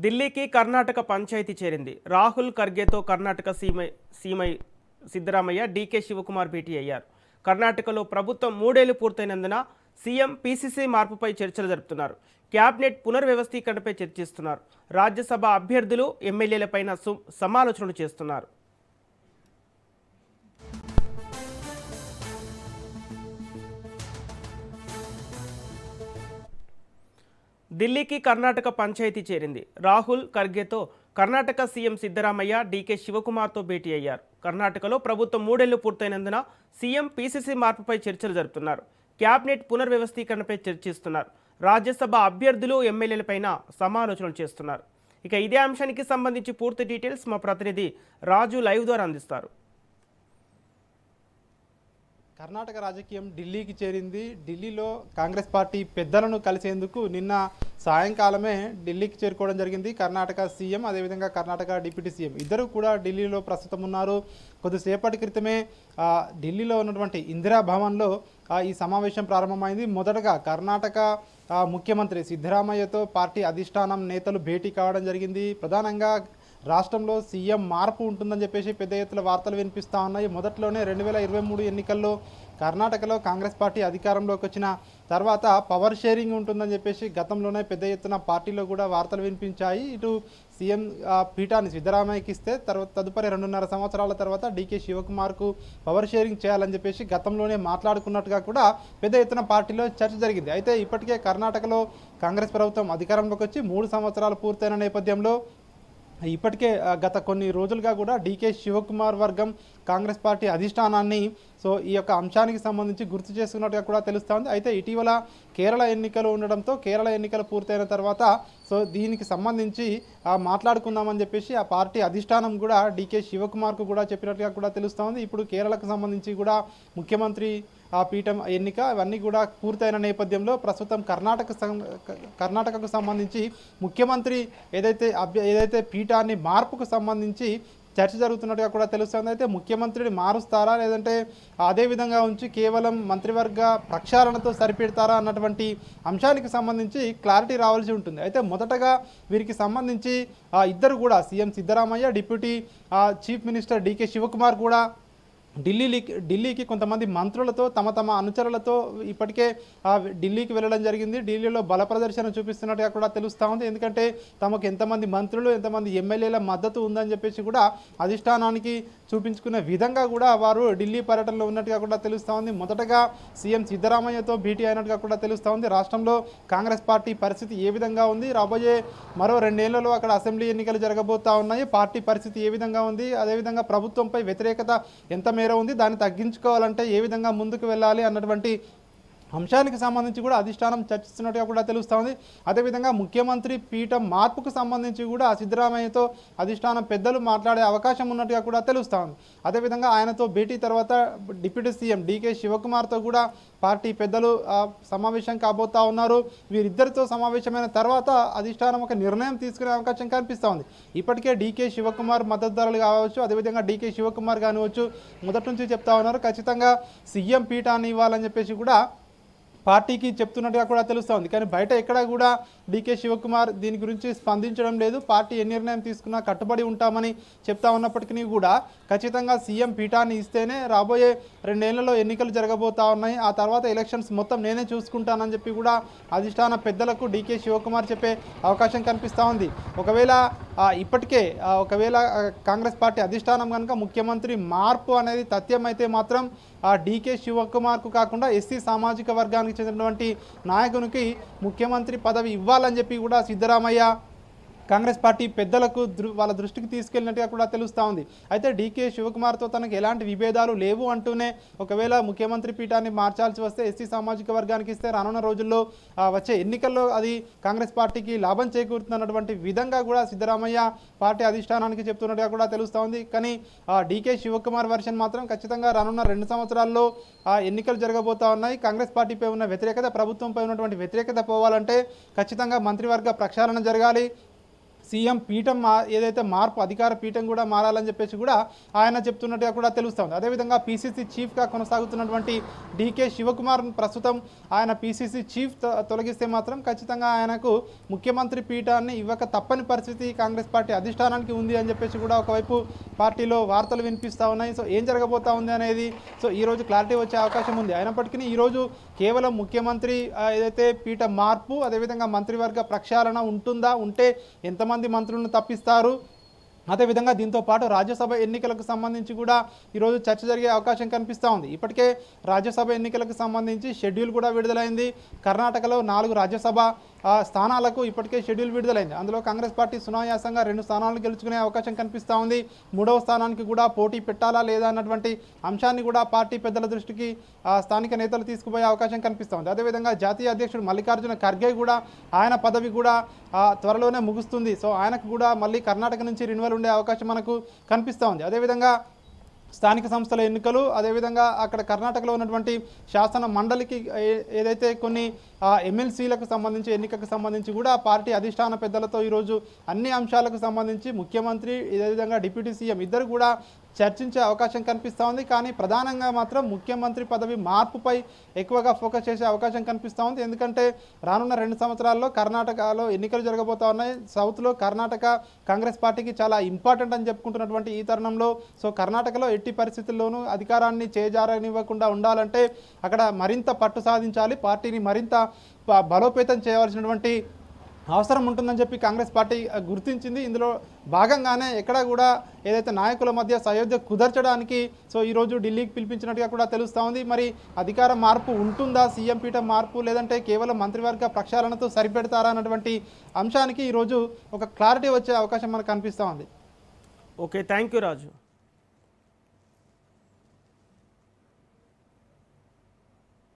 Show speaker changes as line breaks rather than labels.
ఢిల్లీకి కర్ణాటక పంచాయతీ చేరింది. Rahul ఖర్గేతో Karnataka CM Siddaramaiah, DK Shivakumar భేటీ అయ్యారు. కర్ణాటకలో ప్రభుత్వం 3 ఏళ్లు పూర్తయినందున సీఎం పీసీసీ మార్పుపై చర్చలు జరుపుతున్నారు. క్యాబినెట్ పునర్వ్యవస్థీకరణపై చర్చిస్తున్నారు. రాజ్యసభ అభ్యర్థులు, ఎమ్మెల్యేలపైన సమాలోచనలు చేస్తున్నారు. ఢిల్లీకి కర్ణాటక పంచాయతీ చేరింది. రాహుల్ ఖర్గేతో కర్ణాటక సీఎం సిద్ధరామయ్య, డీకే శివకుమార్తో భేటీ అయ్యారు. కర్ణాటకలో ప్రభుత్వం 3 ఏళ్లు పూర్తయినందున సీఎం పీసీసీ మార్పుపై చర్చలు జరుపుతున్నారు. క్యాబినెట్ పునర్వ్యవస్థీకరణపై చర్చిస్తున్నారు. రాజ్యసభ అభ్యర్థులు, ఎమ్మెల్యేలపైన సమాలోచనలు చేస్తున్నారు. ఇక ఇదే అంశానికి సంబంధించి పూర్తి డీటెయిల్స్ మా ప్రతినిధి రాజు లైవ్ ద్వారా అందిస్తారు.
కర్ణాటక రాజకీయం ఢిల్లీకి చేరింది. ఢిల్లీలో కాంగ్రెస్ పార్టీ పెద్దలను కలిసేందుకు నిన్న సాయంకాలమే ఢిల్లీకి చేరుకోవడం జరిగింది. కర్ణాటక సీఎం, అదేవిధంగా కర్ణాటక డిప్యూటీ సీఎం ఇద్దరు కూడా ఢిల్లీలో ప్రస్తుతం ఉన్నారు. కొద్దిసేపటి క్రితమే ఢిల్లీలో ఉన్నటువంటి ఇందిరా భవన్లో ఈ సమావేశం ప్రారంభమైంది. మొదటగా కర్ణాటక ముఖ్యమంత్రి సిద్ధరామయ్యతో పార్టీ అధిష్టానం నేతలు భేటీ కావడం జరిగింది. ప్రధానంగా రాష్ట్రంలో సీఎం మార్పు ఉంటుందని చెప్పేసి పెద్ద ఎత్తున వార్తలు వినిపిస్తూ ఉన్నాయి. మొదట్లోనే 2023 ఎన్నికల్లో కర్ణాటకలో కాంగ్రెస్ పార్టీ అధికారంలోకి వచ్చిన తర్వాత పవర్ షేరింగ్ ఉంటుందని చెప్పేసి గతంలోనే పెద్ద ఎత్తున పార్టీలో కూడా వార్తలు వినిపించాయి. ఇటు సీఎం పీఠాన్ని సిద్ధరామయ్యకి ఇస్తే తదుపరి 2.5 సంవత్సరాల తర్వాత డీకే శివకుమార్కు పవర్ షేరింగ్ చేయాలని చెప్పేసి గతంలోనే మాట్లాడుకున్నట్టుగా కూడా పెద్ద ఎత్తున పార్టీలో చర్చ జరిగింది. అయితే ఇప్పటికే కర్ణాటకలో కాంగ్రెస్ ప్రభుత్వం అధికారంలోకి వచ్చి 3 సంవత్సరాలు పూర్తయిన నేపథ్యంలో ఇప్పటికే గత కొన్ని రోజులుగా కూడా డీకే శివకుమార్ వర్గం కాంగ్రెస్ పార్టీ అధిష్టానాన్ని ఈ యొక్క అంశానికి సంబంధించి గుర్తు చేసుకున్నట్టుగా కూడా తెలుస్తోంది. అయితే ఇటీవల కేరళ ఎన్నికలు ఉండడంతో కేరళ ఎన్నికలు పూర్తయిన తర్వాత దీనికి సంబంధించి మాట్లాడుకుందామని చెప్పేసి ఆ పార్టీ అధిష్టానం కూడా డీకే శివకుమార్కు కూడా చెప్పినట్టుగా కూడా తెలుస్తోంది. ఇప్పుడు కేరళకు సంబంధించి కూడా ముఖ్యమంత్రి పీఠం ఎన్నిక అవన్నీ కూడా పూర్తయిన నేపథ్యంలో ప్రస్తుతం కర్ణాటకకు సంబంధించి ముఖ్యమంత్రి ఏదైతే పీఠాన్ని మార్పుకు సంబంధించి చర్చ జరుగుతున్నట్టుగా కూడా తెలుస్తుంది. అయితే ముఖ్యమంత్రిని మారుస్తారా, లేదంటే అదే విధంగా ఉంచి కేవలం మంత్రివర్గ ప్రక్షాళనతో సరిపెడతారా అన్నటువంటి అంశానికి సంబంధించి క్లారిటీ రావాల్సి ఉంటుంది. అయితే మొదటగా వీరికి సంబంధించి ఇద్దరు కూడా CM Siddaramaiah, deputy chief minister DK Shivakumar కూడా ఢిల్లీకి కొంతమంది మంత్రులతో తమ అనుచరులతో ఇప్పటికే ఢిల్లీకి వెళ్ళడం జరిగింది. ఢిల్లీలో బల ప్రదర్శన చూపిస్తున్నట్టుగా కూడా తెలుస్తూ ఉంది. ఎందుకంటే తమకు ఎంతమంది మంత్రులు, ఎంతమంది ఎమ్మెల్యేల మద్దతు ఉందని చెప్పేసి కూడా అధిష్టానానికి చూపించుకునే విధంగా కూడా వారు ఢిల్లీ పర్యటనలో ఉన్నట్టుగా కూడా తెలుస్తూ ఉంది. మొదటగా సీఎం సిద్ధరామయ్యతో భేటీ అయినట్టుగా కూడా తెలుస్తూ ఉంది. రాష్ట్రంలో కాంగ్రెస్ పార్టీ పరిస్థితి ఏ విధంగా ఉంది, రాబోయే మరో 2 ఏళ్లలో అక్కడ అసెంబ్లీ ఎన్నికలు జరగబోతా ఉన్నాయి, పార్టీ పరిస్థితి ఏ విధంగా ఉంది, అదేవిధంగా ప్రభుత్వంపై వ్యతిరేకత ఎంత మేర ఉంది, దాన్ని తగ్గించుకోవాలంటే ఏ విధంగా ముందుకు వెళ్ళాలి అన్నటువంటి అంశానికి సంబంధించి కూడా అధిష్టానం చర్చిస్తున్నట్టుగా కూడా తెలుస్తోంది. అదేవిధంగా ముఖ్యమంత్రి పీఠం మార్పుకు సంబంధించి కూడా సిద్ధరామయ్యతో అధిష్టానం పెద్దలు మాట్లాడే అవకాశం ఉన్నట్టుగా కూడా తెలుస్తోంది. అదేవిధంగా ఆయనతో భేటీ తర్వాత డిప్యూటీ సీఎం డీకే శివకుమార్తో కూడా పార్టీ పెద్దలు సమావేశం కాబోతా ఉన్నారు. వీరిద్దరితో సమావేశమైన తర్వాత అధిష్టానం ఒక నిర్ణయం తీసుకునే అవకాశం కనిపిస్తోంది. ఇప్పటికే డీకే శివకుమార్ మద్దతుదారులు కావచ్చు, అదేవిధంగా డీకే శివకుమార్ కానివచ్చు మొదటి నుంచి చెప్తా ఉన్నారు ఖచ్చితంగా సీఎం పీఠాన్ని ఇవ్వాలని చెప్పేసి కూడా పార్టీకి చెప్తున్నట్టుగా కూడా తెలుస్తోంది. కానీ బయట ఎక్కడా కూడా డీకే శివకుమార్ దీని గురించి స్పందించడం లేదు. పార్టీ ఏ నిర్ణయం తీసుకున్నా కట్టుబడి ఉంటామని చెప్తా ఉన్నప్పటికీ కూడా ఖచ్చితంగా సీఎం పీఠాన్ని ఇస్తేనే రాబోయే 2 ఏళ్లలో ఎన్నికలు జరగబోతా ఉన్నాయి, ఆ తర్వాత ఎలక్షన్స్ మొత్తం నేనే చూసుకుంటానని చెప్పి కూడా అధిష్టాన పెద్దలకు డీకే శివకుమార్ చెప్పే అవకాశం కనిపిస్తూ ఉంది. ఒకవేళ కాంగ్రెస్ పార్టీ అధిష్టానం కనుక ముఖ్యమంత్రి మార్పు అనేది తథ్యమైతే మాత్రం డీకే శివకుమార్కు కాకుండా ఎస్సీ సామాజిక వర్గానికి చెందినటువంటి నాయకునికి ముఖ్యమంత్రి పదవి ఇవ్వాలని చెప్పి కూడా సిద్ధరామయ్య కాంగ్రెస్ పార్టీ పెద్దలకు వాళ్ళ దృష్టికి తీసుకెళ్ళినట్టుగా కూడా తెలుస్తూ ఉంది. అయితే డీకే శివకుమార్తో తనకు ఎలాంటి విభేదాలు లేవు అంటూనే ఒకవేళ ముఖ్యమంత్రి పీఠాన్ని మార్చాల్సి వస్తే ఎస్సీ సామాజిక వర్గానికి ఇస్తే రానున్న రోజుల్లో వచ్చే ఎన్నికల్లో అది కాంగ్రెస్ పార్టీకి లాభం చేకూరుతున్నటువంటి విధంగా కూడా సిద్ధరామయ్య పార్టీ అధిష్టానానికి చెప్తున్నట్టుగా కూడా తెలుస్తూ ఉంది. కానీ డీకే శివకుమార్ వర్షన్ మాత్రం ఖచ్చితంగా రానున్న 2 సంవత్సరాల్లో ఎన్నికలు జరగబోతా ఉన్నాయి. కాంగ్రెస్ పార్టీపై ఉన్న వ్యతిరేకత, ప్రభుత్వంపై ఉన్నటువంటి వ్యతిరేకత పోవాలంటే ఖచ్చితంగా మంత్రివర్గ ప్రక్షాళన జరగాలి, సీఎం పీఠం ఏదైతే మార్పు అధికార పీఠం కూడా మారాలని చెప్పేసి కూడా ఆయన చెప్తున్నట్టుగా కూడా తెలుస్తుంది. అదేవిధంగా పీసీసీ చీఫ్గా కొనసాగుతున్నటువంటి డీకే శివకుమార్ ప్రస్తుతం ఆయన పీసీసీ చీఫ్ తొలగిస్తే మాత్రం ఖచ్చితంగా ఆయనకు ముఖ్యమంత్రి పీఠాన్ని ఇవ్వక తప్పని పరిస్థితి కాంగ్రెస్ పార్టీ అధిష్టానానికి ఉంది అని చెప్పేసి కూడా ఒకవైపు పార్టీలో వార్తలు వినిపిస్తూ ఉన్నాయి. సో ఏం జరగబోతా ఉంది అనేది సో ఈరోజు క్లారిటీ వచ్చే అవకాశం ఉంది. అయినప్పటికీ ఈరోజు కేవలం ముఖ్యమంత్రి ఏదైతే పీఠ మార్పు అదేవిధంగా మంత్రివర్గ ప్రక్షాళన ఉంటుందా, ఉంటే ఎంతమంది మంత్రులను తప్పిస్తారు, అదేవిధంగా దీంతో పాటు రాజ్యసభ ఎన్నికలకు సంబంధించి కూడా ఈరోజు చర్చ జరిగే అవకాశం కనిపిస్తూ ఉంది. ఇప్పటికే రాజ్యసభ ఎన్నికలకు సంబంధించి షెడ్యూల్ కూడా విడుదలైంది. కర్ణాటకలో 4 రాజ్యసభ స్థానాలకు ఇప్పటికే షెడ్యూల్ విడుదలైంది. అందులో కాంగ్రెస్ పార్టీ సునాయాసంగా 2 స్థానాలను గెలుచుకునే అవకాశం కనిపిస్తూ ఉంది. 3వ స్థానానికి కూడా పోటీ పెట్టాలా లేదా అన్నటువంటి అంశాన్ని కూడా పార్టీ పెద్దల దృష్టికి స్థానిక నేతలు తీసుకుపోయే అవకాశం కనిపిస్తూ ఉంది. అదేవిధంగా జాతీయ అధ్యక్షుడు మల్లికార్జున ఖర్గే కూడా ఆయన పదవి కూడా త్వరలోనే ముగుస్తుంది. సో ఆయనకు కూడా మళ్ళీ కర్ణాటక నుంచి రిన్యువల్ ఉండే అవకాశం మనకు కనిపిస్తూ ఉంది. అదేవిధంగా స్థానిక సంస్థల ఎన్నికలు, అదేవిధంగా అక్కడ కర్ణాటకలో ఉన్నటువంటి శాసన మండలికి ఏదైతే కొన్ని ఎమ్మెల్సీలకు సంబంధించి ఎన్నికకు సంబంధించి కూడా పార్టీ అధిష్టాన పెద్దలతో ఈరోజు అన్ని అంశాలకు సంబంధించి ముఖ్యమంత్రి అదేవిధంగా డిప్యూటీ సీఎం ఇద్దరు కూడా చర్చించే అవకాశం కనిపిస్తూ ఉంది. కానీ ప్రధానంగా మాత్రం ముఖ్యమంత్రి పదవి మార్పుపై ఎక్కువగా ఫోకస్ చేసే అవకాశం కనిపిస్తూ ఉంది. ఎందుకంటే రానున్న 2 సంవత్సరాల్లో కర్ణాటకలో ఎన్నికలు జరగబోతూ ఉన్నాయి. సౌత్లో కర్ణాటక కాంగ్రెస్ పార్టీకి చాలా ఇంపార్టెంట్ అని చెప్పుకుంటున్నటువంటి ఈ తరుణంలో సో కర్ణాటకలో ఎట్టి పరిస్థితుల్లోనూ అధికారాన్ని చేజారనివ్వకుండా ఉండాలంటే అక్కడ మరింత పట్టు సాధించాలి, పార్టీని మరింత బలోపేతం చేయవలసినటువంటి అవసరం ఉంటుందని చెప్పి కాంగ్రెస్ పార్టీ గుర్తించింది. ఇందులో భాగంగానే ఎక్కడ కూడా ఏదైతే నాయకుల మధ్య సయోధ్య కుదర్చడానికి సో ఈరోజు ఢిల్లీకి పిలిపించినట్టుగా కూడా తెలుస్తూ ఉంది. మరి అధికార మార్పు ఉంటుందా, సీఎం పీఠం మార్పు, లేదంటే కేవలం మంత్రివర్గ ప్రక్షాళనతో సరిపెడతారా అన్నటువంటి అంశానికి ఈరోజు ఒక క్లారిటీ వచ్చే అవకాశం మనకు కనిపిస్తూ ఉంది.
Okay, thank you Raju.